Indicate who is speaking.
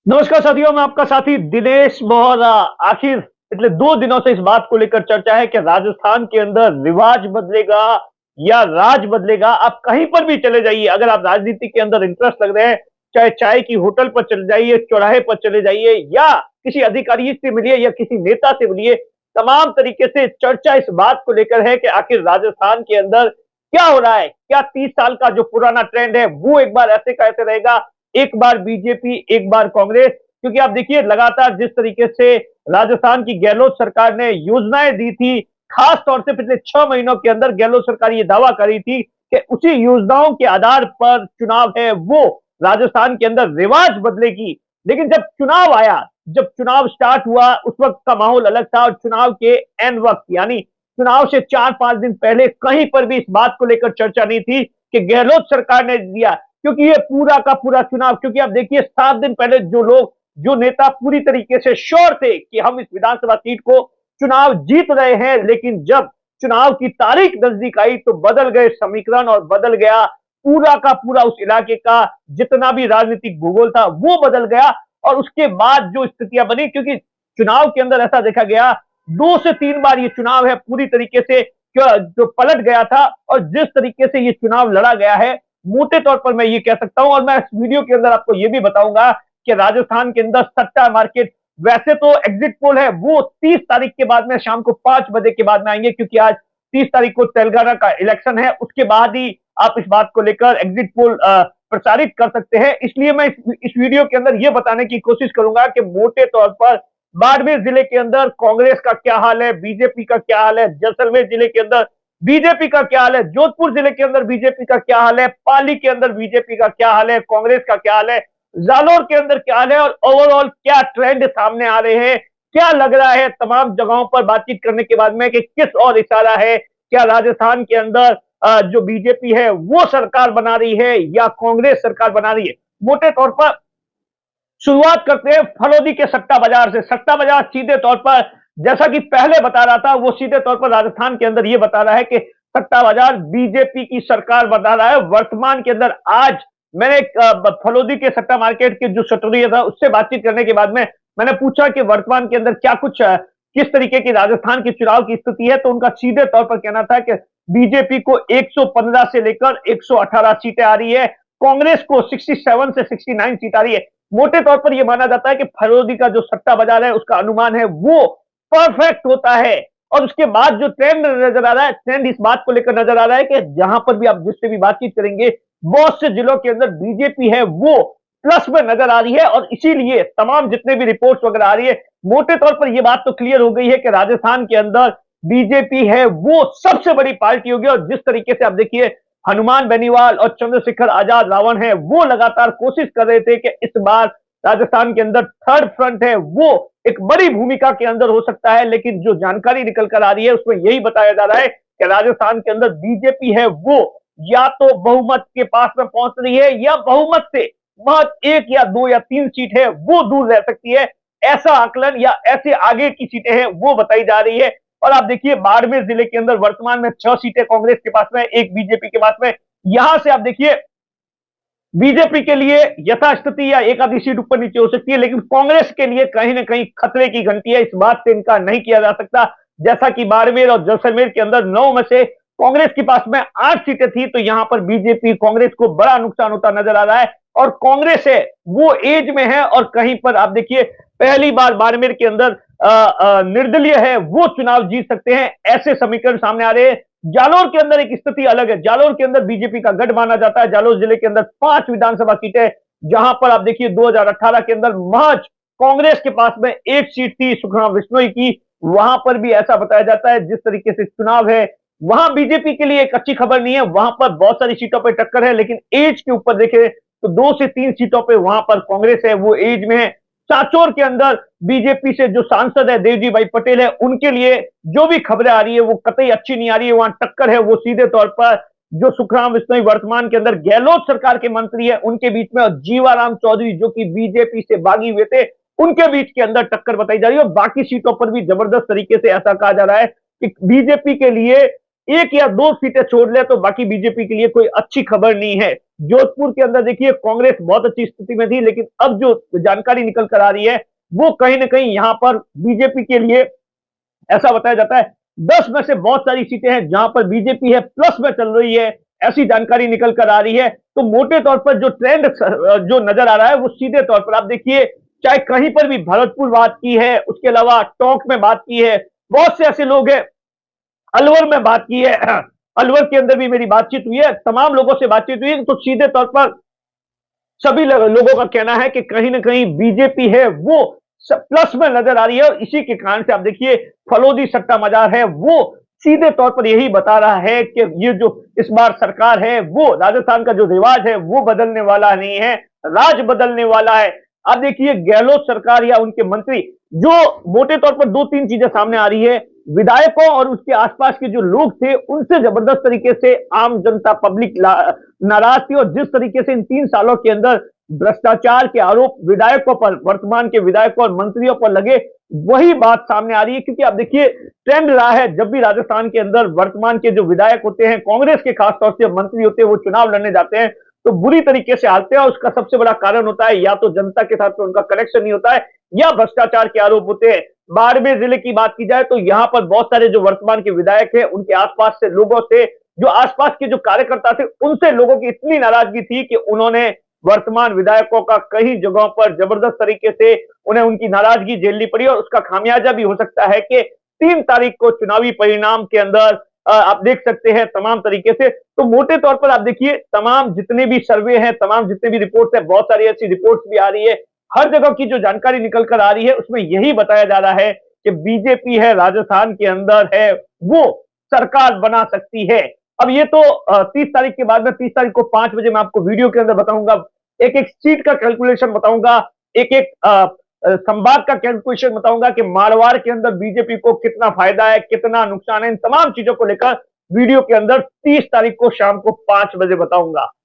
Speaker 1: नमस्कार साथियों, मैं आपका साथी दिनेश मोहरा। आखिर पिछले 2 दिनों से इस बात को लेकर चर्चा है कि राजस्थान के अंदर रिवाज बदलेगा या राज बदलेगा। आप कहीं पर भी चले जाइए, अगर आप राजनीति के अंदर इंटरेस्ट लग रहे हैं, चाहे चाय की होटल पर चले जाइए, चौराहे पर चले जाइए या किसी अधिकारी से मिलिए या किसी नेता से मिलिए, तमाम तरीके से चर्चा इस बात को लेकर है कि आखिर राजस्थान के अंदर क्या हो रहा है। क्या 30 साल का जो पुराना ट्रेंड है वो एक बार ऐसे का ऐसे रहेगा, एक बार बीजेपी एक बार कांग्रेस। क्योंकि आप देखिए लगातार जिस तरीके से राजस्थान की गहलोत सरकार ने योजनाएं दी थी, खास तौर से पिछले 6 महीनों के अंदर गहलोत सरकार ये दावा करी थी कि उसी योजनाओं के आधार पर चुनाव है वो राजस्थान के अंदर रिवाज बदलेगी। लेकिन जब चुनाव आया, जब चुनाव स्टार्ट हुआ, उस वक्त का माहौल अलग था और चुनाव के एन वक्त यानी चुनाव से 4-5 दिन पहले कहीं पर भी इस बात को लेकर चर्चा नहीं थी कि गहलोत सरकार ने दिया। क्योंकि ये पूरा का पूरा चुनाव, क्योंकि आप देखिए 7 दिन पहले जो लोग, जो नेता पूरी तरीके से श्योर थे कि हम इस विधानसभा सीट को चुनाव जीत रहे हैं, लेकिन जब चुनाव की तारीख नजदीक आई तो बदल गए समीकरण और बदल गया पूरा का पूरा उस इलाके का जितना भी राजनीतिक भूगोल था वो बदल गया। और उसके बाद जो स्थितियां बनी, क्योंकि चुनाव के अंदर ऐसा देखा गया 2 से 3 बार ये चुनाव है पूरी तरीके से जो पलट गया था। और जिस तरीके से ये चुनाव लड़ा गया है, मोटे तौर पर मैं ये कह सकता हूं, और मैं इस वीडियो के अंदर आपको ये भी बताऊंगा कि राजस्थान के अंदर सट्टा मार्केट, वैसे तो एग्जिट पोल है वो 30 तारीख के बाद में शाम को 5 बजे के बाद में आएंगे, क्योंकि आज 30 तारीख को तेलंगाना का इलेक्शन है, उसके बाद ही आप इस बात को लेकर एग्जिट पोल प्रसारित कर सकते हैं। इसलिए मैं इस वीडियो के अंदर यह बताने की कोशिश करूंगा कि मोटे तौर पर बाड़मेर जिले के अंदर कांग्रेस का क्या हाल है, बीजेपी का क्या हाल है, जैसलमेर जिले के अंदर बीजेपी का क्या हाल है, जोधपुर जिले के अंदर बीजेपी का क्या हाल है, पाली के अंदर बीजेपी का क्या हाल है, कांग्रेस का क्या हाल है, जालोर के अंदर क्या हाल है, और ओवरऑल क्या ट्रेंड सामने आ रहे हैं, क्या लग रहा है तमाम जगहों पर बातचीत करने के बाद में कि किस और इशारा है। क्या राजस्थान के अंदर जो बीजेपी है वो सरकार बना रही है या कांग्रेस सरकार बना रही है। मोटे तौर पर शुरुआत करते हैं फलौदी के सट्टा बाजार से। सट्टा बाजार सीधे तौर पर, जैसा कि पहले बता रहा था, वो सीधे तौर पर राजस्थान के अंदर ये बता रहा है कि सट्टा बाजार बीजेपी की सरकार बता रहा है वर्तमान के अंदर। आज मैंने फलौदी के सट्टा मार्केट के जो सटोरिया था उससे बातचीत करने के बाद में मैंने पूछा कि वर्तमान के अंदर क्या कुछ किस तरीके की राजस्थान की चुनाव की स्थिति है, तो उनका सीधे तौर पर कहना था कि बीजेपी को 115 से लेकर 118 सीटें आ रही है, कांग्रेस को 67 से 69 सीट आ रही है। मोटे तौर पर यह माना जाता है कि फरोदी का जो सट्टा बाजार है उसका अनुमान है वो परफेक्ट होता है। और उसके बाद जो ट्रेंड नजर आ रहा है, ट्रेंड इस बात को लेकर नजर आ रहा है कि जहां पर भी आप जिससे भी बातचीत करेंगे, बहुत से जिलों के अंदर बीजेपी है वो प्लस में नजर आ रही है। और इसीलिए तमाम जितने भी रिपोर्ट्स वगैरह आ रही है, मोटे तौर पर यह बात तो क्लियर हो गई है कि राजस्थान के अंदर बीजेपी है वो सबसे बड़ी पार्टी होगी। और जिस तरीके से आप देखिए हनुमान बेनीवाल और चंद्रशेखर आजाद रावण है वो लगातार कोशिश कर रहे थे कि इस बार राजस्थान के अंदर थर्ड फ्रंट है वो एक बड़ी भूमिका के अंदर हो सकता है। लेकिन जो जानकारी निकल कर आ रही है उसमें यही बताया जा रहा है कि राजस्थान के अंदर बीजेपी है वो या तो बहुमत के पास में पहुंच रही है या बहुमत से महज 1 या 2 या 3 सीट है वो दूर रह सकती है। ऐसा आकलन या ऐसे आगे की सीटें हैं वो बताई जा रही है। और आप देखिए बाड़मेर जिले के अंदर वर्तमान में 6 सीटें कांग्रेस के पास में, एक बीजेपी के पास में। यहां से आप देखिए बीजेपी के लिए यथास्थिति या एक आधी सीट ऊपर नीचे हो सकती है, लेकिन कांग्रेस के लिए कहीं ना कहीं खतरे की घंटी है, इस बात से इनकार नहीं किया जा सकता। जैसा कि बाड़मेर और जैसलमेर के अंदर 9 में से कांग्रेस के पास में 8 सीटें थी, तो यहां पर बीजेपी कांग्रेस को बड़ा नुकसान होता नजर आ रहा है। और कांग्रेस है वो एज में है और कहीं पर आप देखिए पहली बार बाड़मेर के अंदर निर्दलीय है वो चुनाव जीत सकते हैं, ऐसे समीकरण सामने आ रहे हैं। जालोर के अंदर एक स्थिति अलग है, जालोर के अंदर बीजेपी का गढ़ माना जाता है। जालोर जिले के अंदर 5 विधानसभा सीटें, जहां पर आप देखिए 2018 के अंदर महज कांग्रेस के पास में 1 सीट थी सुखराम बिश्नोई की। वहां पर भी ऐसा बताया जाता है जिस तरीके से चुनाव है वहां बीजेपी के लिए एक अच्छी खबर नहीं है, वहां पर बहुत सारी सीटों पर टक्कर है, लेकिन एज के ऊपर देखें तो 2 से 3 सीटों पर वहां पर कांग्रेस है वो एज में है। चाचौर के अंदर बीजेपी से जो सांसद है देवजी भाई पटेल है, उनके लिए जो भी खबरें आ रही है वो कतई अच्छी नहीं आ रही है। वहां टक्कर है वो सीधे तौर पर जो सुखराम बिश्नोई वर्तमान के अंदर गहलोत सरकार के मंत्री है उनके बीच में, और जीवाराम चौधरी जो कि बीजेपी से बागी हुए थे उनके बीच के अंदर टक्कर बताई जा रही है। और बाकी सीटों पर भी जबरदस्त तरीके से ऐसा कहा जा रहा है कि बीजेपी के लिए एक या दो सीटें छोड़ ले तो बाकी बीजेपी के लिए कोई अच्छी खबर नहीं है। जोधपुर के अंदर देखिए कांग्रेस बहुत अच्छी स्थिति में थी, लेकिन अब जो जानकारी निकल कर आ रही है वो कहीं ना कहीं यहां पर बीजेपी के लिए ऐसा बताया जाता है 10 में से बहुत सारी सीटें हैं जहां पर बीजेपी है प्लस में चल रही है, ऐसी जानकारी निकल कर आ रही है। तो मोटे तौर पर जो ट्रेंड जो नजर आ रहा है वो सीधे तौर पर आप देखिए, चाहे कहीं पर भी भरतपुर बात की है, उसके अलावा टोंक में बात की है, बहुत से ऐसे लोग हैं, अलवर में बात की है, अलवर के अंदर भी मेरी बातचीत हुई है, तमाम लोगों से बातचीत हुई है, तो सीधे तौर पर सभी लोगों का कहना है कि कहीं ना कहीं बीजेपी है वो प्लस में नजर आ रही है, और इसी के कारण से आप देखिए फलोदी सट्टा मजार है वो सीधे तौर पर यही बता रहा है कि ये जो इस बार सरकार है वो राजस्थान का जो रिवाज है वो बदलने वाला नहीं है, राज बदलने वाला है। आप देखिए गहलोत सरकार या उनके मंत्री, जो मोटे तौर पर दो तीन चीजें सामने आ रही है, विधायकों और उसके आसपास के जो लोग थे उनसे जबरदस्त तरीके से आम जनता पब्लिक नाराज थी, और जिस तरीके से इन 3 सालों के अंदर भ्रष्टाचार के आरोप विधायकों पर, वर्तमान के विधायकों और मंत्रियों पर लगे, वही बात सामने आ रही है। क्योंकि आप देखिए ट्रेंड रहा है, जब भी राजस्थान के अंदर वर्तमान के जो विधायक होते हैं, कांग्रेस के खासतौर से मंत्री होते हैं, वो चुनाव लड़ने जाते हैं तो बुरी तरीके से हारते हैं, और उसका सबसे बड़ा कारण होता है या तो जनता के साथ तो उनका कनेक्शन नहीं होता है, या भ्रष्टाचार के आरोप होते हैं। बाड़मेर जिले की बात की जाए तो यहां पर बहुत सारे जो वर्तमान के विधायक हैं उनके आसपास से लोगों से, जो आसपास के जो कार्यकर्ता थे उनसे लोगों की इतनी नाराजगी थी कि उन्होंने वर्तमान विधायकों का कई जगहों पर जबरदस्त तरीके से उन्हें उनकी नाराजगी झेलनी पड़ी, और उसका खामियाजा भी हो सकता है कि 3 तारीख को चुनावी परिणाम के अंदर आप देख सकते हैं तमाम तरीके से। तो मोटे तौर पर आप देखिए तमाम जितने भी सर्वे हैं, तमाम जितने भी रिपोर्ट्स हैं, बहुत सारी ऐसी रिपोर्ट्स भी आ रही है, हर जगह की जो जानकारी निकल कर आ रही है उसमें यही बताया जा रहा है कि बीजेपी है राजस्थान के अंदर है वो सरकार बना सकती है। अब ये तो 30 तारीख के बाद में, 30 तारीख को 5 बजे मैं आपको वीडियो के अंदर बताऊंगा, एक एक सीट का कैलकुलेशन बताऊंगा, एक एक संवाद का कैलकुलेशन बताऊंगा कि मारवाड़ के अंदर बीजेपी को कितना फायदा है, कितना नुकसान है, इन तमाम चीजों को लेकर वीडियो के अंदर 30 तारीख को शाम को 5 बजे बताऊंगा।